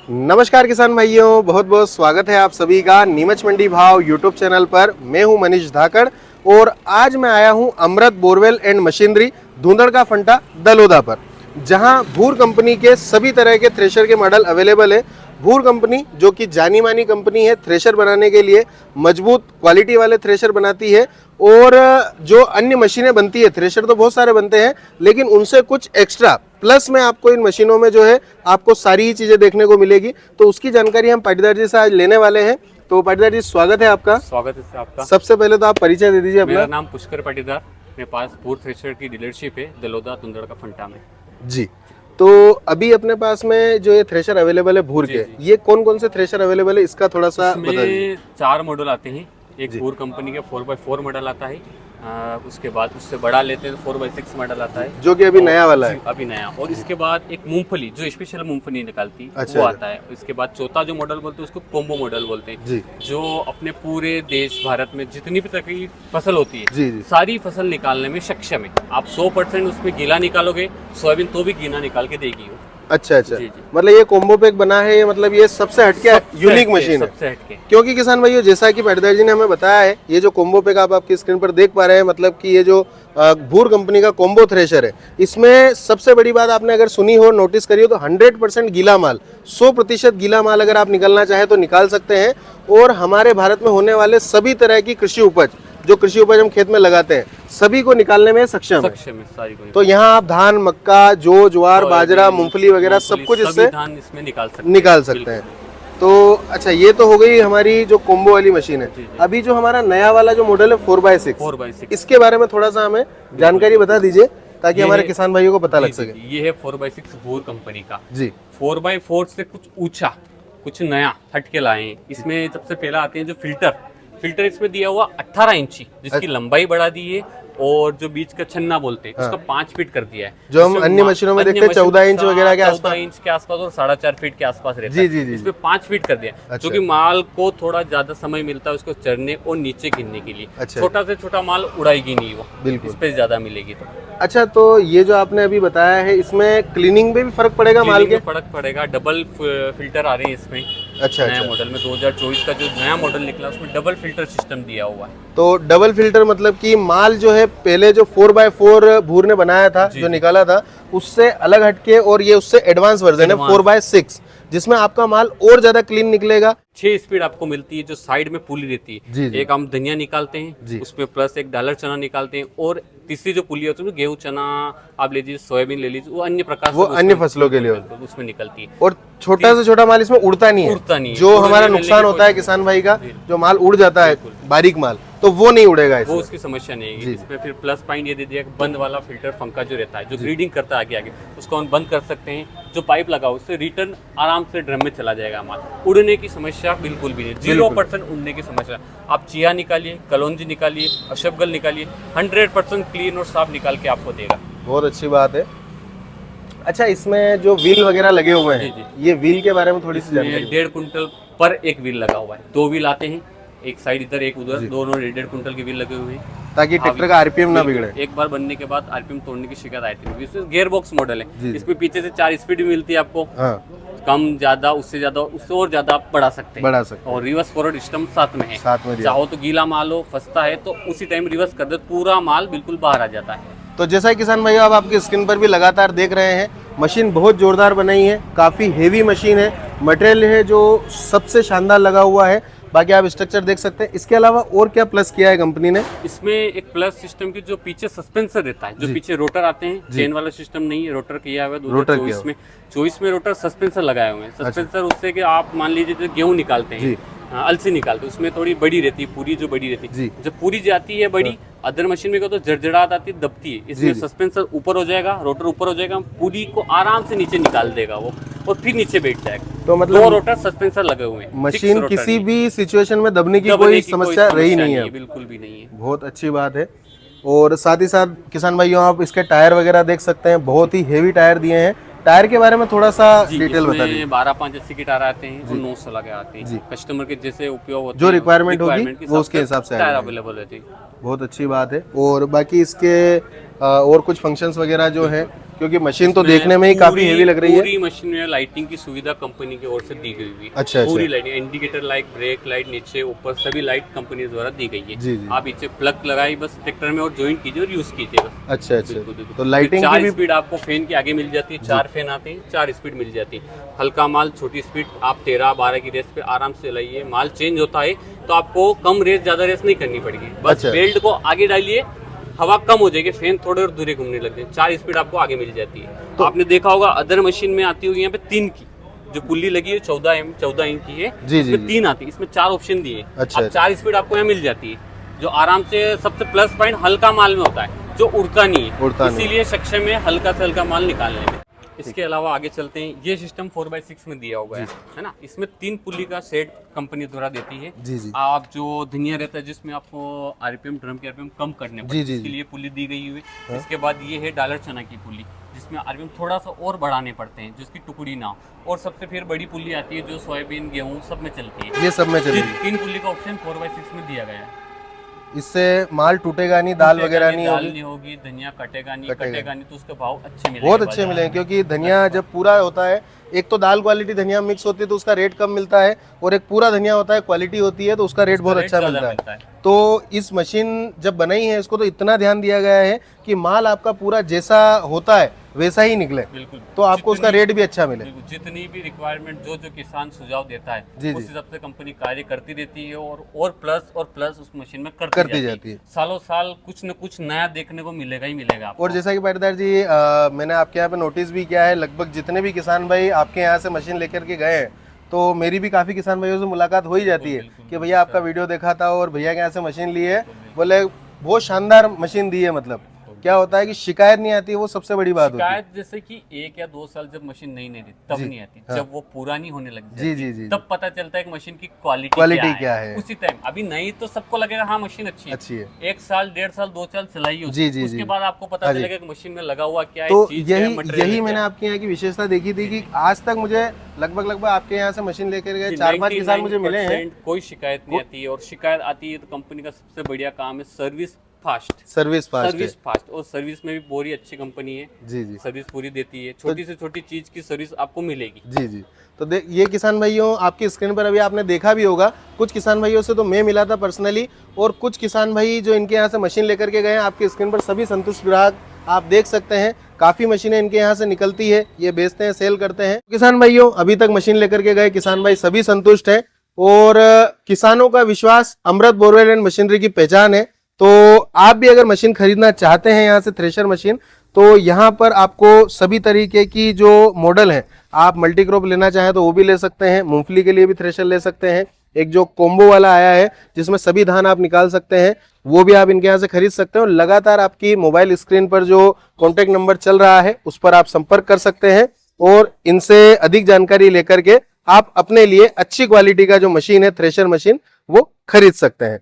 नमस्कार किसान भाइयों, बहुत बहुत स्वागत है आप सभी का नीमच मंडी भाव यूट्यूब चैनल पर। मैं हूं मनीष धाकड़ और आज मैं आया हूं अमृत बोरवेल एंड मशीनरी धुंधड़ का फंटा दलोदा पर, जहां भूर कंपनी के सभी तरह के थ्रेशर के मॉडल अवेलेबल है। भूर कंपनी जो कि जानी मानी कंपनी है, थ्रेशर बनाने के लिए मजबूत क्वालिटी वाले थ्रेशर बनाती है और जो अन्य मशीनें बनती है, थ्रेशर तो बहुत सारे बनते हैं लेकिन उनसे कुछ एक्स्ट्रा प्लस में आपको इन मशीनों में जो है आपको सारी ही चीजें देखने को मिलेगी। तो उसकी जानकारी हम पाटीदार जी से आज लेने वाले हैं। तो पाटीदार जी, स्वागत है आपका। स्वागत है आपका। सबसे पहले तो आप परिचय दे दीजिए अपना। मेरा नाम पुष्कर पाटीदार, मेरे पास भूर थ्रेशर की डीलरशिप है दलोदा धुंधड़ का फंटा में जी। तो अभी अपने पास में जो ये थ्रेशर अवेलेबल है भूर के, ये कौन कौन से थ्रेशर अवेलेबल है इसका थोड़ा सा बता दीजिए। 4 मॉडल आते हैं। एक भूर कंपनी का 4x4 मॉडल आता है, उसके बाद उससे बड़ा लेते हैं तो 4x6 मॉडल आता है जो कि अभी नया वाला है। अभी नया। और इसके बाद एक मूंगफली जो स्पेशल मूंगफली निकालती अच्छा, वो आता है। इसके बाद चौथा जो मॉडल बोलते हैं उसको कोम्बो मॉडल बोलते हैं जी। जो अपने पूरे देश भारत में जितनी भी तरह की फसल होती है जी जी। सारी फसल निकालने में सक्षम है। आप 100% उसमें गीला निकालोगे, सोयाबीन तो भी गीला निकाल के देगी वो। अच्छा अच्छा, जी, जी। मतलब ये कॉम्बो पैक बना है, ये मतलब ये सबसे हटके यूनिक मशीन है। सबसे हटके। क्योंकि किसान भाइयों, जैसा कि पाटीदार जी ने हमें बताया है, ये जो कॉम्बो पैक आप आपकी स्क्रीन पर देख पा रहे हैं, मतलब कि ये जो भूर कंपनी का कॉम्बो थ्रेशर है, इसमें सबसे बड़ी बात आपने अगर सुनी हो, नोटिस करी हो तो 100% गीला माल, 100% गीला माल अगर आप निकालना चाहे तो निकाल सकते हैं। और हमारे भारत में होने वाले सभी तरह की कृषि उपज, जो कृषि उपज हम खेत में लगाते हैं, सभी को निकालने में सक्षम है सारी को। तो यहाँ आप धान, मक्का, जौ, ज्वार, बाजरा, मूंगफली वगैरह सब कुछ इससे धान इसमें निकाल सकते हैं। तो अच्छा, ये तो हो गई हमारी जो कोम्बो वाली मशीन है। अभी जो हमारा नया वाला जो मॉडल है 4x6, इसके बारे में थोड़ा सा हमें जानकारी बता दीजिए ताकि हमारे किसान भाइयों को पता लग सके। ये है 4x6 भूर कंपनी का जी। 4x4 से कुछ ऊंचा, कुछ नया हटके लाए हैं। इसमें सबसे पहला आते हैं जो फिल्टर इसमें दिया हुआ 18 इंची, जिसकी लंबाई बढ़ा दी है। और जो बीच का छन्ना बोलते हैं उसका 5 फीट कर दिया है, जो हम अन्य मशीनों में देखते हैं 14 इंच वगैरह के आसपास, 14 इंच के आसपास और 4.5 फीट के आसपास रहता है। जी। इसमें 5 फीट कर दिया। अच्छा। जो कि माल को थोड़ा ज्यादा समय मिलता है उसको चढ़ने और नीचे गिरने के लिए। अच्छा। छोटा से छोटा माल उड़ाएगी नहीं वो, बिल्कुल इस पे ज्यादा मिलेगी। तो अच्छा, तो ये जो आपने अभी बताया है, इसमें क्लीनिंग में भी फर्क पड़ेगा, माल के फर्क पड़ेगा। डबल फिल्टर आ रहे हैं इसमें। अच्छा, नया मॉडल में 2024 का जो नया मॉडल निकला उसमें डबल फिल्टर सिस्टम दिया हुआ है। तो डबल फिल्टर मतलब कि माल जो है पहले जो 4x4 भूर ने बनाया था, जो निकाला था, उससे अलग हटके, और ये उससे एडवांस वर्जन है 4x6, जिसमें आपका माल और ज्यादा क्लीन निकलेगा। 6 स्पीड आपको मिलती है। जो साइड में पुली रहती है, जी। एक हम धनिया निकालते हैं उसमें, प्लस एक डालर चना निकालते हैं, और तीसरी जो पुली होती है गेहूं, चना आप ले लीजिए, सोयाबीन ले लीजिए, वो अन्य प्रकार वो अन्य फसलों के लिए उसमें निकलती है। और छोटा से छोटा माल इसमें उड़ता नहीं है। जो हमारा नुकसान होता है किसान भाई का, जो माल उड़ जाता है बारीक माल, तो वो नहीं उड़ेगा, वो उसकी समस्या नहीं है। इसमें फिर प्लस पॉइंट ये दे दिया कि बंद वाला फिल्टर पंखा जो रहता है, जो ग्रीडिंग करता है आगे उसको हम बंद कर सकते हैं। जो पाइप लगा उससे रिटर्न आराम से ड्रम में चला जाएगा माल। उड़ने की समस्या बिल्कुल भी नहीं, 0% उड़ने की समस्या। आप चिया निकालिए, कलौंजी निकालिए, अशफगल निकालिए, 100% क्लीन और साफ निकाल के आपको देगा। बहुत अच्छी बात है। अच्छा, इसमें जो व्हील वगैरह लगे हुए हैं, ये व्हील के बारे में थोड़ी सी जानकारी। 1.5 कुंटल पर एक व्हील लगा हुआ है। 2 व्हील आते हैं, एक साइड इधर एक उधर, दोनों 1.5 कुंटल के व्हील लगे हुए हैं ताकि ट्रैक्टर का आरपीएम ना बिगड़े। एक बार बनने के बाद आरपीएम तोड़ने की शिकायत आती है। इसमें गियर बॉक्स मॉडल है, इसमें पीछे से 4 स्पीड मिलती है आपको। कम ज्यादा, उससे ज्यादा, उससे और ज्यादा आप बढ़ा सकते हैं। और रिवर्स फॉरवर्ड सिस्टम साथ में है। चाहो तो गीला माल हो, फंसता है तो उसी टाइम रिवर्स कर दे, पूरा माल बिल्कुल बाहर आ जाता है। तो जैसा किसान भाई आप आपकी स्क्रीन पर भी लगातार देख रहे हैं, मशीन बहुत जोरदार बनाई है, काफी हेवी मशीन है, मटेरियल है जो सबसे शानदार लगा हुआ है। बाकी आप स्ट्रक्चर देख सकते हैं। इसके अलावा और क्या प्लस किया है कंपनी ने? इसमें एक प्लस सिस्टम की जो पीछे सस्पेंसर रहता है, जो पीछे रोटर आते हैं, चेन वाला सिस्टम नहीं है, रोटर किया हुआ है। 2024 में रोटर सस्पेंसर लगाए हुए हैं। सस्पेंसर उससे कि आप मान लीजिए गेहूं निकालते हैं, अलसी निकालते हैं, उसमें थोड़ी बड़ी रहती है पूरी, जो बड़ी रहती है, जब पूरी जाती है बड़ी, अदर मशीन में तो जड़जड़ाहट आती है, दबती है। इसमें सस्पेंसर ऊपर हो जाएगा, रोटर ऊपर हो जाएगा, पूरी को आराम से नीचे निकाल देगा वो, और फिर नीचे बैठ जाएगा। तो मतलब 2 रोटर सस्पेंसर लगे हुए हैं। मशीन किसी भी सिचुएशन में दबने की कोई समस्या रही नहीं है, बिल्कुल भी नहीं है। बहुत अच्छी बात है। और साथ ही साथ किसान भाइयों, आप इसके टायर वगैरह देख सकते हैं, बहुत ही हेवी टायर दिए हैं। टायर के बारे में थोड़ा सा डिटेल बता दीजिए। 12-5 के टायर आते हैं और 900 लगे आते हैं। कस्टमर के जैसे उपयोग होते हैं, जो रिक्वायरमेंट होगी वो उसके हिसाब से टायर अवेलेबल रहती है। बहुत अच्छी बात है। और बाकी इसके और कुछ फंक्शंस वगैरह जो है क्योंकि मशीन तो देखने में ही काफी हेवी लग रही है। पूरी मशीन में लाइटिंग की सुविधा कंपनी की ओर से दी गई हुई है। अच्छा, पूरी lighting, indicator light, brake light, नीचे ऊपर सभी लाइट कंपनी द्वारा दी गई है। जी जी। आप इसे प्लग लगाई बस ट्रैक्टर में और ज्वाइन कीजिए और यूज कीजिए बस। अच्छा अच्छा। बिल्कुल, बिल्कुल। तो लाइटिंग की 4 भी स्पीड आपको फैन के आगे मिल जाती है, 4 फैन आते हैं, 4 स्पीड मिल जाती है। हल्का माल छोटी स्पीड आप 13-12 की रेस पे आराम से चलाइए। माल चेंज होता है तो आपको कम रेस ज्यादा रेस नहीं करनी पड़ेगी, बस अच्छा। बेल्ट को आगे डालिए, हवा कम हो जाएगी, फैन थोड़े और दूर घूमने लगते हैं, 4 स्पीड आपको आगे मिल जाती है। तो आपने देखा होगा अदर मशीन में आती होगी यहाँ पे 3 की जो पुल्ली लगी है, 14 इंच की है, जी जी इसमें 3 आती है, इसमें 4 ऑप्शन दिए। अच्छा, अब 4 स्पीड आपको यहाँ मिल जाती है, जो आराम से सबसे प्लस पॉइंट हल्का माल में होता है, जो उड़ता नहीं है, इसीलिए सक्षम है हल्का से हल्का माल निकालने में। इसके अलावा आगे चलते हैं, ये सिस्टम 4x6 में दिया हुआ है ना, इसमें 3 पुल्ली का सेट कंपनी द्वारा देती है। जी जी। आप जो धनिया रहता है जिसमें आपको आरपीएम ड्रम के आरपीएम कम करने पड़ते हैं, इसके लिए पुल्ली दी गई हुई है। इसके बाद ये है डालर चना की पुल्ली, जिसमें आरपीएम थोड़ा सा और बढ़ाने पड़ते हैं, जिसकी टुकड़ी ना हो। और सबसे फिर बड़ी पुल्ली आती है जो सोयाबीन, गेहूं सब में चलती है, ये सब में चलेगी। 3 पुल्ली का ऑप्शन 4x6 में दिया गया है। इससे माल टूटेगा नहीं, दाल वगैरह नहीं दाल होगी, नहीं होगी, धनिया कटेगा नहीं तो उसके भाव अच्छे मिलेंगे, बहुत अच्छे मिलेंगे। क्योंकि धनिया जब पूरा होता है, एक तो दाल क्वालिटी धनिया मिक्स होती है तो उसका रेट कम मिलता है, और एक पूरा धनिया होता है क्वालिटी होती है तो उसका रेट बहुत अच्छा मिलता है। तो इस मशीन जब बनाई है इसको तो इतना ध्यान दिया गया है कि माल आपका पूरा जैसा होता है वैसा ही निकले, बिल्कुल, तो आपको उसका रेट भी अच्छा मिले। जितनी भी रिक्वायरमेंट जो किसान सुझाव देता है जी, उस जी। हिसाब से कंपनी कार्य करती रहती है, और प्लस उस मशीन में करती जाती है। सालों साल कुछ न कुछ नया देखने को मिलेगा ही मिलेगा आपको। और जैसा कि पाटीदार जी मैंने आपके यहाँ पे नोटिस भी किया है, लगभग जितने भी किसान भाई आपके यहाँ से मशीन लेकर के गए हैं, तो मेरी भी काफ़ी किसान भाइयों से मुलाकात हो ही जाती है कि भैया आपका वीडियो देखा था और भैया के यहाँ से मशीन ली है, बोले बहुत शानदार मशीन दी है। मतलब क्या होता है कि शिकायत नहीं आती है, वो सबसे बड़ी बात होती है। शिकायत जैसे कि 1 या 2 साल जब मशीन नई थी तब नहीं आती, जब वो पुरानी होने लग जी जाती जी जी, तब पता चलता है कि मशीन की क्वालिटी क्या है। उसी टाइम अभी नई तो सबको लगेगा हाँ मशीन अच्छी है, 1 साल 1.5 साल 2 साल चलाई हो, जी जी, उसके बाद आपको पता चलेगा कि मशीन में लगा हुआ क्या है, तो चीज क्या है, मटेरियल यही मैंने आपके यहाँ की विशेषता देखी थी कि आज तक मुझे लगभग आपके यहाँ से मशीन लेकर गए 4-5 किसान मुझे मिले हैं, कोई शिकायत नहीं आती है। और शिकायत आती है तो कंपनी का सबसे बढ़िया काम है सर्विस फास्ट, और सर्विस में भी पूरी अच्छी कंपनी है। जी जी, सर्विस पूरी देती है, छोटी से छोटी चीज की सर्विस आपको मिलेगी। जी जी। तो ये किसान भाइयों आपकी स्क्रीन पर अभी आपने देखा भी होगा, कुछ किसान भाइयों से तो मैं मिला था पर्सनली, और कुछ किसान भाई जो इनके यहाँ से मशीन लेकर के गए हैं, आपकी स्क्रीन पर सभी संतुष्ट ग्राहक आप देख सकते हैं। काफी मशीनें इनके यहाँ से निकलती है, ये बेचते हैं, सेल करते हैं। किसान भाइयों अभी तक मशीन लेकर के गए किसान भाई सभी संतुष्ट हैं, और किसानों का विश्वास अमृत बोरवेल एंड मशीनरी की पहचान है। तो आप भी अगर मशीन खरीदना चाहते हैं यहाँ से थ्रेशर मशीन, तो यहाँ पर आपको सभी तरीके की जो मॉडल है, आप मल्टी क्रॉप लेना चाहें तो वो भी ले सकते हैं, मूंगफली के लिए भी थ्रेशर ले सकते हैं। एक जो कॉम्बो वाला आया है जिसमें सभी धान आप निकाल सकते हैं, वो भी आप इनके यहाँ से खरीद सकते हैं। और लगातार आपकी मोबाइल स्क्रीन पर जो कॉन्टेक्ट नंबर चल रहा है उस पर आप संपर्क कर सकते हैं, और इनसे अधिक जानकारी लेकर के आप अपने लिए अच्छी क्वालिटी का जो मशीन है थ्रेशर मशीन वो खरीद सकते हैं।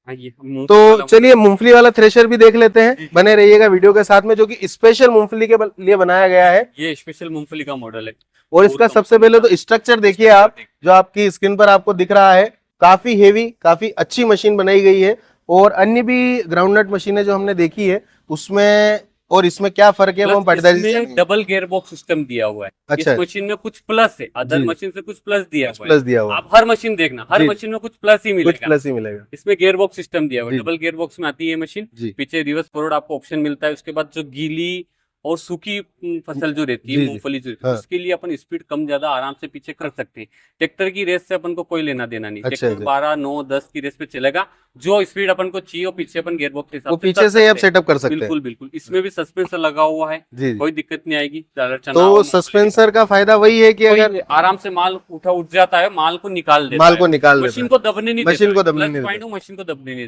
तो चलिए मूंगफली वाला थ्रेशर भी देख लेते हैं, बने रहिएगा वीडियो के साथ में, जो कि स्पेशल मूंगफली के लिए बनाया गया है। ये स्पेशल मूंगफली का मॉडल है। और इसका सबसे पहले तो स्ट्रक्चर देखिए आप, जो आपकी स्क्रीन पर आपको दिख रहा है, काफी हेवी, काफी अच्छी मशीन बनाई गई है। और अन्य भी ग्राउंडनट मशीनें जो हमने देखी है उसमें और इसमें क्या फर्क है वो हम डबल गियर बॉक्स सिस्टम दिया हुआ है। अच्छा, इस मशीन में कुछ प्लस है, अदर मशीन से कुछ प्लस दिया हुआ है। आप हर मशीन देखना, हर मशीन में कुछ प्लस ही मिलेगा, इसमें गियर बॉक्स सिस्टम दिया हुआ है। डबल गियर बॉक्स में आती है मशीन, पीछे रिवर्स फॉरवर्ड आपको ऑप्शन मिलता है। उसके बाद जो गीली और सूखी फसल जो रहती है, मूंगफली जो रहती है, उसके लिए अपन स्पीड कम ज्यादा आराम से पीछे कर सकते हैं। ट्रैक्टर की रेस से अपन को कोई लेना देना नहीं। ट्रैक्टर 12, 9, 10 की रेस पे चलेगा, जो स्पीड अपन को चाहिए पीछे अपन गियरबॉक्स के हिसाब से पीछे से आप सेटअप कर सकते हैं। बिल्कुल। इसमें भी सस्पेंसर लगा हुआ है, कोई दिक्कत नहीं आएगी। तो सस्पेंसर का फायदा वही है कि अगर आराम से माल उठ जाता है, माल को निकाल देता है, मशीन को दबने नहीं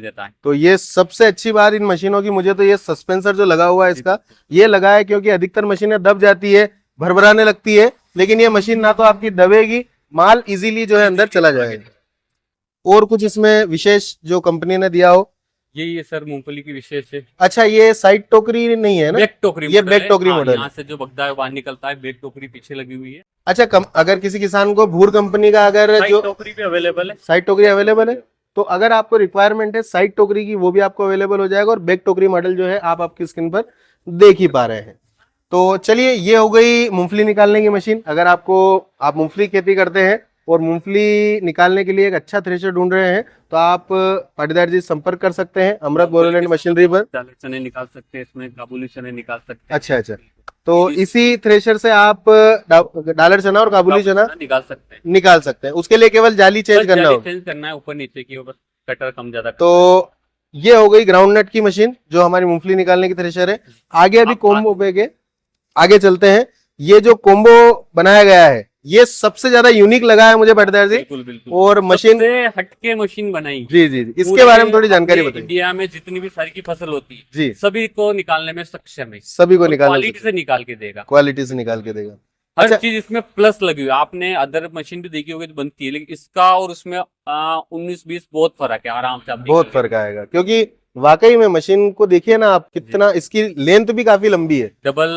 देता है। तो ये सबसे अच्छी बात इन मशीनों की मुझे तो ये सस्पेंसर जो लगा हुआ है इसका, ये लगा है क्योंकि अधिकतर मशीनें दब जाती है, भरभराने लगती है, लेकिन ये मशीन ना तो आपकी दबेगी, माल इजीली जो है अंदर चला जाएगा। और कुछ इसमें विशेष जो कंपनी ने दिया हो? यही है सर मूंगफली की विशेष है। अच्छा, ये साइड टोकरी नहीं है ना? बैक टोकरी, ये बैक टोकरी मॉडल। यहाँ से जो बगदा है बाहर निकलता है, बैक टोकरी पीछे लगी हुई है। अच्छा, अगर किसी किसान को भूर कंपनी का अगर जो टोकरी भी अवेलेबल है, साइड टोकरी अवेलेबल है, तो अगर आपको रिक्वायरमेंट है साइड टोकरी की वो भी आपको अवेलेबल हो जाएगा। और बैक टोकरी मॉडल जो है आप आपकी स्क्रीन पर देख ही पा रहे हैं। तो चलिए, ये हो गई मूंगफली निकालने की मशीन। अगर आप मूंगफली खेती करते हैं और मूंगफली निकालने के लिए एक अच्छा थ्रेशर ढूंढ रहे हैं तो आप पाटीदार जी संपर्क कर सकते हैं अमृत बोरवेल एंड मशीनरी पर। दालें चने निकाल सकते हैं, इसमें काबुली चने निकाल सकते हैं। अच्छा अच्छा, तो इसी थ्रेशर से आप डालर चना और काबुली चना निकाल सकते हैं। उसके लिए केवल जाली चेंज करना है ऊपर नीचे की, बस कटर कम ज्यादा। तो ये हो गई ग्राउंड नट की मशीन जो हमारी मूंगफली निकालने की थ्रेशर है। आगे अभी कोम्बो पे के आगे चलते हैं। ये जो कोम्बो बनाया गया है ये सबसे ज्यादा यूनिक लगा है मुझे पाटीदार जी। बिल्कुल बिल्कुल, और मशीन हटके मशीन बनाई। जी जी जी, इसके बारे में थोड़ी जानकारी बताइए। इंडिया में जितनी भी सारी की फसल होती है जी, सभी को निकालने में सक्षम है, सभी को निकालने क्वालिटी से निकाल के देगा, क्वालिटी से निकाल के देगा। हर अच्छा, चीज इसमें प्लस लगी हुई है। आपने अदर मशीन भी देखी होगी तो बनती है, लेकिन इसका और उसमें 19-20 बहुत फर्क है, आराम से आप बहुत फर्क आएगा, क्योंकि वाकई में मशीन को देखिए ना आप, कितना इसकी लेंथ भी काफी लंबी है। डबल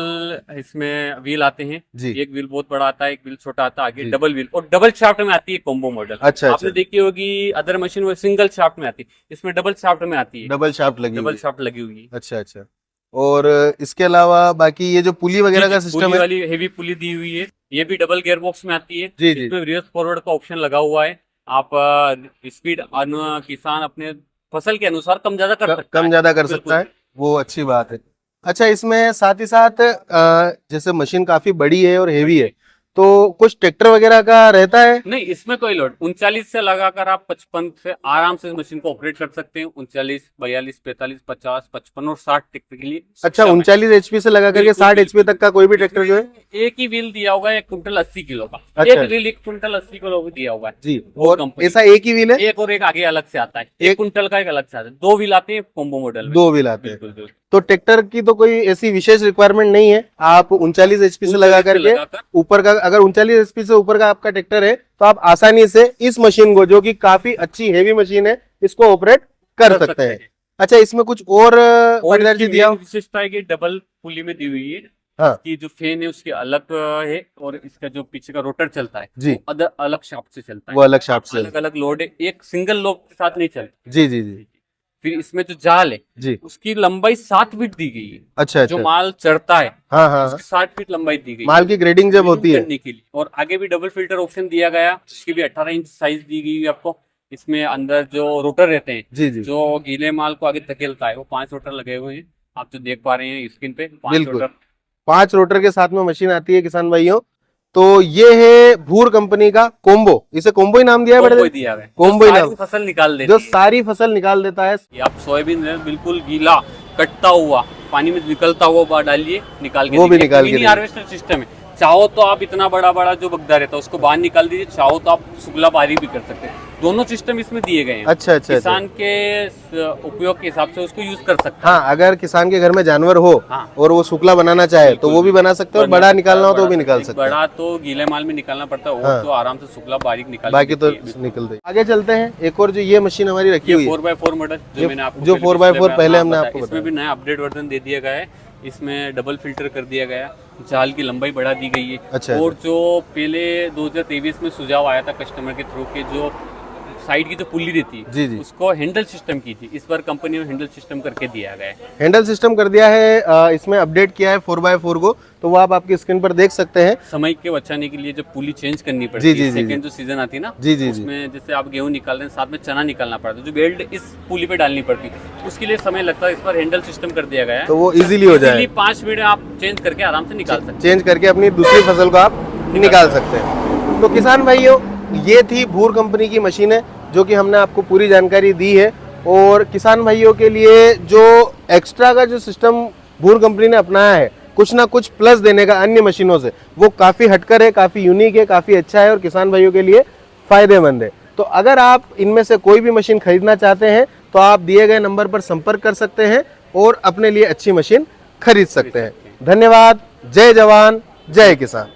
इसमें व्हील आते हैं जी, एक व्हील बहुत बड़ा आता है, एक व्हील छोटा आता है, आगे डबल व्हील और डबल शाफ्ट में आती है कॉम्बो मॉडल। अच्छा, आपने देखी होगी अदर मशीन वो सिंगल शाफ्ट में आती है, इसमें डबल शाफ्ट में आती है, डबल शाफ्ट लगी हुई है। अच्छा अच्छा, और इसके अलावा बाकी ये जो पुली वगैरह का सिस्टम है, वाली हेवी पुली दी हुई है, ये भी डबल गियर बॉक्स में आती है। जी जी, इसमें रिवर्स फॉरवर्ड का ऑप्शन लगा हुआ है। आप स्पीड किसान अपने फसल के अनुसार कम ज्यादा कर सकता है, वो अच्छी बात है। अच्छा, इसमें साथ ही साथ जैसे मशीन काफी बड़ी है और हेवी है, तो कुछ ट्रैक्टर वगैरह का रहता है? नहीं, इसमें कोई लोड 39 से लगाकर आप 55 से आराम से इस मशीन को ऑपरेट कर सकते हैं। 39, 42, 45, 50, 55 और 60 ट्रैक्टर के लिए। अच्छा, 39 HP से लगा करके 60 HP तक का कोई भी ट्रैक्टर जो है। एक ही व्हील दिया होगा 1 कुंटल 80 किलो का। अच्छा, एक व्हील 1 कुंटल 80 किलो भी दिया हुआ है जी। और ऐसा एक ही व्हील है? एक और एक आगे अलग से आता है, 1 कुंटल का एक अलग से आता है। 2 व्हील आते हैं कॉम्बो मॉडल में। 2 व्हील आते हैं। तो ट्रैक्टर की तो कोई ऐसी विशेष रिक्वायरमेंट नहीं है। आप 39 HP से लगा करके ऊपर का, अगर 39 HP से ऊपर का आपका ट्रैक्टर है तो आप आसानी से इस मशीन को, जो कि काफी अच्छी हेवी मशीन है, इसको ऑपरेट कर सकते हैं। अच्छा, इसमें कुछ और दिया विशेषता है कि डबल पुली में दी हुई है। हाँ, कि जो फैन है उसके अलग है और इसका जो पीछे का रोटर चलता है जी, वो अलग शाफ्ट से चलता है। वो अलग शाफ्ट से, अलग अलग लोड है, एक सिंगल लोड के साथ नहीं चलता। जी जी जी। फिर इसमें जो जाल है जी, उसकी लंबाई 7 फीट दी गई है। अच्छा, जो माल चढ़ता है हाँ हाँ, उसकी 60 फीट लंबाई दी गई, माल की ग्रेडिंग जब होती है करने के लिए। और आगे भी डबल फिल्टर ऑप्शन दिया गया, जिसकी भी 18 इंच साइज दी गई है आपको। इसमें अंदर जो रोटर रहते हैं, जी जी, जो गीले माल को आगे धकेलता है, वो 5 रोटर लगे हुए हैं। आप जो देख पा रहे हैं स्क्रीन पे, 5 रोटर। 5 रोटर के साथ में मशीन आती है किसान भाइयों। तो ये है भूर कंपनी का कोम्बो, इसे कोम्बो ही नाम दिया है, कोम्बो ही नाम, फसल निकाल देता जो सारी फसल निकाल देता है। आप सोयाबीन बिल्कुल गीला कटता हुआ पानी में निकलता हुआ डालिए, निकाल के वो भी निकाल के हार्वेस्टर सिस्टम है। चाहो तो आप इतना बड़ा बड़ा जो बगदा रहता है उसको बाहर निकाल दीजिए, चाहो तो आप सुगला बारी भी कर सकते हैं। दोनों सिस्टम इसमें दिए गए हैं। अच्छा अच्छा, किसान के उपयोग के हिसाब से उसको यूज कर सकते हैं। हाँ, अगर किसान के घर में जानवर हो और वो सुखला बनाना चाहे तो वो भी बना सकते हैं, और बड़ा निकालना हो तो भी निकाल सकते हैं। बड़ा तो गीले माल में निकालना पड़ता है, वो तो आराम से सुखला बारीक निकाल, बाकी तो निकल दे। आगे चलते हैं, एक और जो ये मशीन हमारी रखी हुई है 4x4 मॉडल, जो मैंने आपको, जो 4x4 पहले हमने आपको इसमें भी नया अपडेट वर्जन दे दिया गया है। इसमें डबल फिल्टर कर दिया गया, जाल की लंबाई बढ़ा दी गई है। अच्छा, और जो पहले 2023 में सुझाव आया था कस्टमर के थ्रू के, जो साइड की जो पुल्ली रहती है जी जी, उसको हैंडल सिस्टम की थी, इस बार कंपनी ने हैंडल सिस्टम करके दिया गया है। हैंडल सिस्टम कर दिया है, इसमें अपडेट किया है 4x4 को, तो वो आप आपकी स्क्रीन पर देख सकते हैं। समय के बचाने के लिए जो पुली चेंज करनी पड़ती है, सेकंड जो सीजन आती है ना, जी जी, उसमें जैसे आप गेहूं निकाल रहे हैं साथ में चना निकालना पड़ता है, जो बेल्ट इस पुली पे डालनी पड़ती है, उसके लिए समय लगता है। इस पर हैंडल सिस्टम कर दिया गया है, तो वो इजीली हो जाए, 5 मिनट आप चेंज करके आराम से निकाल सकते हैं, चेंज करके अपनी दूसरी फसल को आप निकाल सकते हैं। तो किसान भाइयों, ये थी भूर कंपनी की मशीनें जो कि हमने आपको पूरी जानकारी दी है। और किसान भाइयों के लिए जो एक्स्ट्रा का जो सिस्टम भूर कंपनी ने अपनाया है, कुछ ना कुछ प्लस देने का अन्य मशीनों से, वो काफ़ी हटकर है, काफ़ी यूनिक है, काफ़ी अच्छा है और किसान भाइयों के लिए फ़ायदेमंद है। तो अगर आप इनमें से कोई भी मशीन खरीदना चाहते हैं तो आप दिए गए नंबर पर संपर्क कर सकते हैं और अपने लिए अच्छी मशीन खरीद सकते हैं। धन्यवाद। जय जवान, जय किसान।